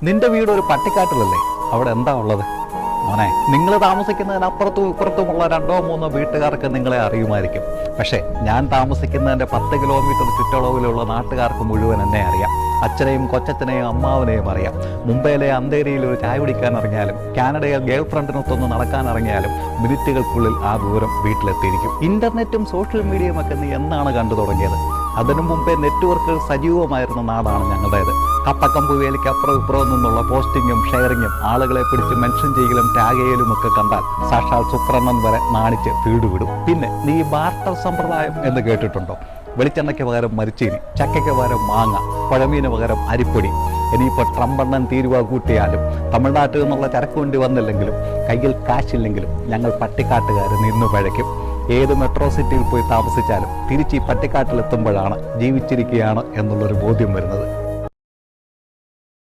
നിന്റെ വീട് ഒരു പട്ടിക്കാട്ടിലല്ലേ? അവിടെ എന്താ ഉള്ളത്? മോനെ, നിങ്ങൾ താമസിക്കുന്നതിനപ്പുറത്തും ഇപ്പുറത്തുമുള്ള 2-3 വീട്ടുകാർക്ക് നിങ്ങളെ അറിയുമായിരിക്കും. പക്ഷേ ഞാൻ താമസിക്കുന്നതിൻ്റെ 10 കിലോമീറ്റർ ചുറ്റളവിലുള്ള നാട്ടുകാർക്ക് മുഴുവൻ എന്നെ അറിയാം. അച്ഛനെയും കൊച്ചച്ഛനെയും അമ്മാവനെയും അറിയാം. മുംബൈയിലെ അന്തേരിയിൽ ഒരു ചായ കുടിക്കാൻ ഇറങ്ങിയാലും കാനഡയിൽ ഗേൾ ഫ്രണ്ടിനൊത്തൊന്ന് നടക്കാൻ ഇറങ്ങിയാലും മിനിറ്റുകൾക്കുള്ളിൽ ആ ദൂരം വീട്ടിലെത്തിയിരിക്കും. ഇന്റർനെറ്റും സോഷ്യൽ മീഡിയയും ഒക്കെ നീ എന്നാണ് കണ്ടു തുടങ്ങിയത്? അതിനു മുമ്പേ നെറ്റ്വർക്കുകൾ സജീവമായിരുന്ന നാടാണ് ഞങ്ങളുടേത്. കപ്പക്കമ്പ് വേലിക്ക് അപ്പുറം ഇപ്പുറം നിന്നുള്ള പോസ്റ്റിങ്ങും ഷെയറിങ്ങും ആളുകളെ പിടിച്ച് മെൻഷൻ ചെയ്യലും ടാഗ് ചെയ്യലും ഒക്കെ കണ്ടാൽ സാക്ഷാൽ സുപ്രണ്ണൻ വരെ നാണിച്ച് ഫീഡ് വിടും. പിന്നെ നീ ബാർട്ടർ സമ്പ്രദായം എന്ന് കേട്ടിട്ടുണ്ടോ? വെളിച്ചെണ്ണയ്ക്ക് പകരം മരിച്ചീനി, ചക്കയ്ക്ക് പകരം മാങ്ങ, പഴമീന് പകരം അരിപ്പൊടി. ഇനിയിപ്പോൾ ട്രംപെണ്ണൻ തീരുവ കൂട്ടിയാലും തമിഴ്നാട്ടിൽ നിന്നുള്ള ചരക്ക് വണ്ടി വന്നില്ലെങ്കിലും കയ്യിൽ കാശില്ലെങ്കിലും ഞങ്ങൾ പട്ടിക്കാട്ടുകാർ നിന്ന് പഴയ്ക്കും. ഏത് മെട്രോ സിറ്റിയിൽ പോയി താമസിച്ചാലും തിരിച്ച് ഈ പട്ടിക്കാട്ടിലെത്തുമ്പോഴാണ് ജീവിച്ചിരിക്കുകയാണ് എന്നുള്ളൊരു ബോധ്യം വരുന്നത്.